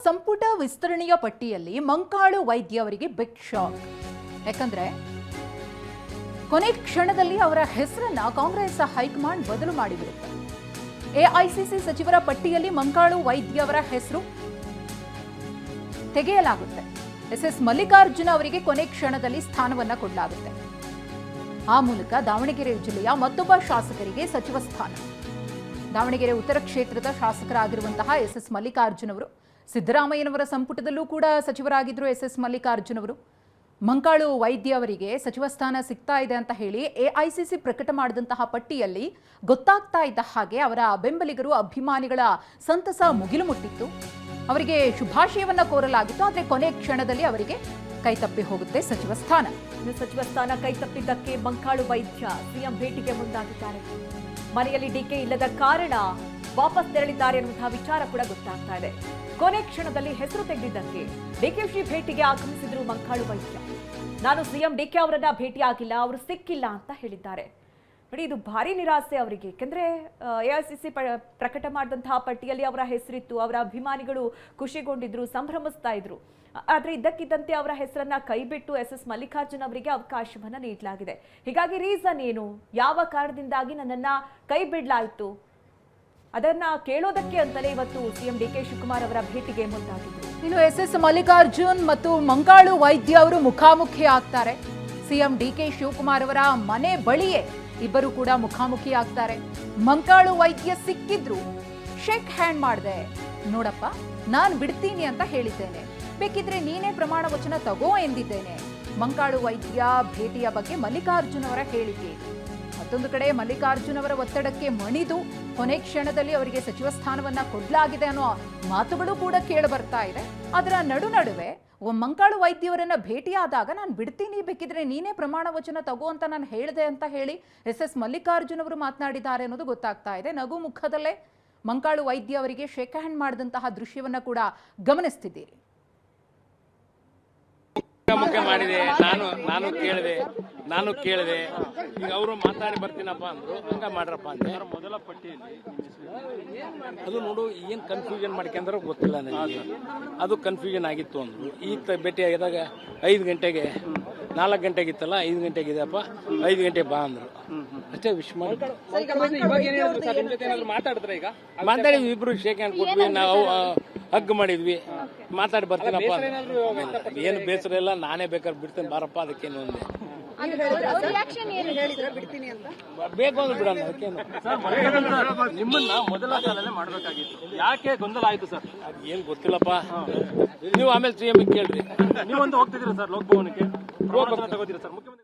ಸಂಪುಟ ವಿಸ್ತರಣೆಯ ಪಟ್ಟಿಯಲ್ಲಿ ಮಂಕಾಳು ವೈದ್ಯ ಅವರಿಗೆ ಬಿಗ್ ಶಾಕ್. ಯಾಕಂದ್ರೆ ಕೊನೆ ಕ್ಷಣದಲ್ಲಿ ಅವರ ಹೆಸರನ್ನ ಕಾಂಗ್ರೆಸ್ ಹೈಕಮಾಂಡ್ ಬದಲು ಮಾಡಿಬಿಡುತ್ತೆ. ಎಐಸಿಸಿ ಸಚಿವರ ಪಟ್ಟಿಯಲ್ಲಿ ಮಂಕಾಳು ವೈದ್ಯ ಅವರ ಹೆಸರು ತೆಗೆಯಲಾಗುತ್ತೆ. ಎಸ್ಎಸ್ ಮಲ್ಲಿಕಾರ್ಜುನ ಅವರಿಗೆ ಕೊನೆ ಕ್ಷಣದಲ್ಲಿ ಸ್ಥಾನವನ್ನ ಕೊಡಲಾಗುತ್ತೆ. ಆ ಮೂಲಕ ದಾವಣಗೆರೆ ಜಿಲ್ಲೆಯ ಮತ್ತೊಬ್ಬ ಶಾಸಕರಿಗೆ ಸಚಿವ ಸ್ಥಾನ. ದಾವಣಗೆರೆ ಉತ್ತರ ಕ್ಷೇತ್ರದ ಶಾಸಕರಾಗಿರುವಂತಹ ಎಸ್ಎಸ್ ಮಲ್ಲಿಕಾರ್ಜುನ್ ಅವರು ಸಿದ್ದರಾಮಯ್ಯನವರ ಸಂಪುಟದಲ್ಲೂ ಕೂಡ ಸಚಿವರಾಗಿದ್ದರು. ಎಸ್ಎಸ್ ಮಲ್ಲಿಕಾರ್ಜುನ್ ಅವರು ಮಂಕಾಳು ವೈದ್ಯ ಅವರಿಗೆ ಸಚಿವ ಸ್ಥಾನ ಸಿಗ್ತಾ ಇದೆ ಅಂತ ಹೇಳಿ ಎಐಸಿಸಿ ಪ್ರಕಟ ಮಾಡಿದಂತಹ ಪಟ್ಟಿಯಲ್ಲಿ ಗೊತ್ತಾಗ್ತಾ ಇದ್ದ ಹಾಗೆ ಅವರ ಬೆಂಬಲಿಗರು ಅಭಿಮಾನಿಗಳ ಸಂತಸ ಮುಗಿಲು ಮುಟ್ಟಿತ್ತು. ಅವರಿಗೆ ಶುಭಾಶಯವನ್ನ ಕೋರಲಾಗಿತ್ತು. ಆದರೆ ಕೊನೆ ಕ್ಷಣದಲ್ಲಿ ಅವರಿಗೆ ಕೈತಪ್ಪಿ ಹೋಗುತ್ತೆ ಸಚಿವ ಸ್ಥಾನ. ಸಚಿವ ಸ್ಥಾನ ಕೈತಪ್ಪಿದ್ದಕ್ಕೆ ಮಂಕಾಳು ವೈದ್ಯ ಸಿಎಂ ಭೇಟಿಗೆ ಮುಂದಾಗಿದ್ದಾರೆ. ಮನೆಯಲ್ಲಿ ಡಿಕೆ ಇಲ್ಲದ ಕಾರಣ ವಾಪಸ್ ತೆರಳಿದ್ದಾರೆ ಎನ್ನುವಂತಹ ವಿಚಾರ ಕೂಡ ಗೊತ್ತಾಗ್ತಾ ಇದೆ. ಕೊನೆ ಕ್ಷಣದಲ್ಲಿ ಹೆಸರು ತೆಗೆದಿದ್ದಕ್ಕೆ ಡಿಕೆಶಿ ಭೇಟಿಗೆ ಆಗಮಿಸಿದ್ರು ಮಂಕಾಳು ವೈದ್ಯ. ನಾನು ಸಿಎಂ ಡಿಕೆ ಅವರನ್ನ ಭೇಟಿಯಾಗಿಲ್ಲ, ಅವರು ಸಿಕ್ಕಿಲ್ಲ ಅಂತ ಹೇಳಿದ್ದಾರೆ. ನೋಡಿ, ಇದು ಭಾರಿ ನಿರಾಸೆ ಅವರಿಗೆ. ಯಾಕೆಂದ್ರೆ ಎಐಸಿಸಿ ಪ್ರಕಟ ಮಾಡಿದಂತಹ ಪಟ್ಟಿಯಲ್ಲಿ ಅವರ ಹೆಸರಿತ್ತು. ಅವರ ಅಭಿಮಾನಿಗಳು ಖುಷಿಗೊಂಡಿದ್ರು, ಸಂಭ್ರಮಿಸ್ತಾ ಇದ್ರು. ಆದ್ರೆ ಇದ್ದಕ್ಕಿದ್ದಂತೆ ಅವರ ಹೆಸರನ್ನ ಕೈಬಿಟ್ಟು ಎಸ್ಎಸ್ ಮಲ್ಲಿಕಾರ್ಜುನ್ ಅವರಿಗೆ ಅವಕಾಶವನ್ನ ನೀಡಲಾಗಿದೆ. ಹೀಗಾಗಿ ರೀಸನ್ ಏನು, ಯಾವ ಕಾರಣದಿಂದಾಗಿ ನನ್ನನ್ನ ಕೈ ಬಿಡಲಾಯಿತು, ಅದನ್ನ ಕೇಳೋದಕ್ಕೆ ಅಂತಲೇ ಇವತ್ತು ಸಿಎಂ ಡಿಕೆ ಶಿವಕುಮಾರ್ ಅವರ ಭೇಟಿಗೆ ಮುಂದಾಗಿದ್ರು. ಇನ್ನು ಎಸ್ಎಸ್ ಮಲ್ಲಿಕಾರ್ಜುನ್ ಮತ್ತು ಮಂಕಾಳು ವೈದ್ಯ ಅವರು ಮುಖಾಮುಖಿ ಆಗ್ತಾರೆ. ಸಿಎಂ ಡಿಕೆ ಶಿವಕುಮಾರ್ ಅವರ ಮನೆ ಬಳಿಯೇ ಇಬ್ಬರು ಕೂಡ ಮುಖಾಮುಖಿ ಆಗ್ತಾರೆ. ಮಂಕಾಳು ವೈದ್ಯ ಸಿಕ್ಕಿದ್ರು, ಶೇಕ್ ಹ್ಯಾಂಡ್ ಮಾಡಿದೆ. ನೋಡಪ್ಪ, ನಾನು ಬಿಡ್ತೀನಿ ಅಂತ ಹೇಳಿದ್ದೇನೆ, ಬೇಕಿದ್ರೆ ನೀನೇ ಪ್ರಮಾಣ ವಚನ ತಗೋ ಎಂದಿದ್ದೇನೆ. ಮಂಕಾಳು ವೈದ್ಯ ಭೇಟಿಯ ಬಗ್ಗೆ ಮಲ್ಲಿಕಾರ್ಜುನ್ ಅವರ ಹೇಳಿಕೆ. ಮತ್ತೊಂದು ಕಡೆ ಮಲ್ಲಿಕಾರ್ಜುನ್ ಅವರ ಒತ್ತಡಕ್ಕೆ ಮಣಿದು ಕೊನೆ ಕ್ಷಣದಲ್ಲಿ ಅವರಿಗೆ ಸಚಿವ ಸ್ಥಾನವನ್ನ ಕೊಡಲಾಗಿದೆ ಅನ್ನೋ ಮಾತುಗಳು ಕೂಡ ಕೇಳಿ ಬರ್ತಾ ಇದೆ. ಅದರ ನಡುವೆ ಮಂಕಾಳು ವೈದ್ಯವರನ್ನ ಭೇಟಿಯಾದಾಗ ನಾನು ಬಿಡ್ತೀನಿ, ಬೇಕಿದ್ರೆ ನೀನೇ ಪ್ರಮಾಣ ವಚನ ತಗೋ ಅಂತ ನಾನು ಹೇಳಿದೆ ಅಂತ ಹೇಳಿ ಎಸ್ಎಸ್ ಮಲ್ಲಿಕಾರ್ಜುನ್ ಅವರು ಮಾತನಾಡಿದ್ದಾರೆ ಅನ್ನೋದು ಗೊತ್ತಾಗ್ತಾ ಇದೆ. ನಗು ಮುಖದಲ್ಲೇ ಮಂಕಾಳು ವೈದ್ಯ ಅವರಿಗೆ ಶೇಕ್ ಹ್ಯಾಂಡ್ ಮಾಡಿದಂತಹ ದೃಶ್ಯವನ್ನ ಕೂಡ ಗಮನಿಸ್ತಿದ್ದೀರಿ. ಮುಖ್ಯ ಮಾಡಿದೆ. ನಾನು ಕೇಳಿದೆ ಈಗ ಅವರು ಮಾತಾಡಿ ಬರ್ತೀನಪ್ಪ ಅಂದ್ರು. ಹಂಗ ಮಾಡ್ರಪ್ಪ ಅಂದೆ. ಮೊದಲ ಪಟ್ಟಿಯಲ್ಲಿ ಅದು ನೋಡು, ಏನ್ ಕನ್ಫ್ಯೂಷನ್ ಮಾಡ್ಕೊಂಡ್ರೆ ಗೊತ್ತಿಲ್ಲ ನನಗೆ. ಅದು ಕನ್ಫ್ಯೂಷನ್ ಆಗಿತ್ತು ಅಂದ್ರು. ಈಗ ಭೇಟಿ ಆಗಿದಾಗ 5 ಗಂಟೆಗೆ 4 ಗಂಟೆಗಿತ್ತಲ್ಲ, 5 ಗಂಟೆಗಿದೆಯಪ್ಪ, 5 ಗಂಟೆಗೆ ಬಾ ಅಂದ್ರು. ಅಷ್ಟೇ ವಿಶ್ ಮಾಡಿ ಮಾತಾಡಿದ್ವಿ. ಇಬ್ರು ಶೇಕ್ ಹ್ಯಾಂಡ್ ಕೊಟ್ವಿ, ನಾವು ಹಗ್ ಮಾಡಿದ್ವಿ, ಮಾತಾಡಿ ಬರ್ತೀನಪ್ಪ. ಏನು ಬೇಸರ ಇಲ್ಲ, ನಾನೇ ಬೇಕಾದ್ರೆ ಬಿಡ್ತೇನೆ ಬಾರಪ್ಪ, ಅದಕ್ಕೇನು ಒಂದೇ ಬೇಕು ಅಂದ್ರೆ ಬಿಡೋಣ, ಅದಕ್ಕೇನು. ನಿಮ್ಮನ್ನ ಮೊದಲ ಕಾಲಲ್ಲೇ ಮಾಡಬೇಕಾಗಿತ್ತು, ಯಾಕೆ ಗೊಂದಲ ಆಯ್ತು ಸರ್? ಅದು ಏನು ಗೊತ್ತಿಲ್ಲಪ್ಪ, ನೀವು ಆಮೇಲೆ ಸಿಎಂ ಕೇಳ್ರಿ. ನೀವೊಂದು ಹೋಗ್ತಿದ್ದೀರಾ ಸರ್ ಲೋಕಭವನಕ್ಕೆ, ತಗೋತೀರಾ ಸರ್ ಮುಖ್ಯಮಂತ್ರಿ?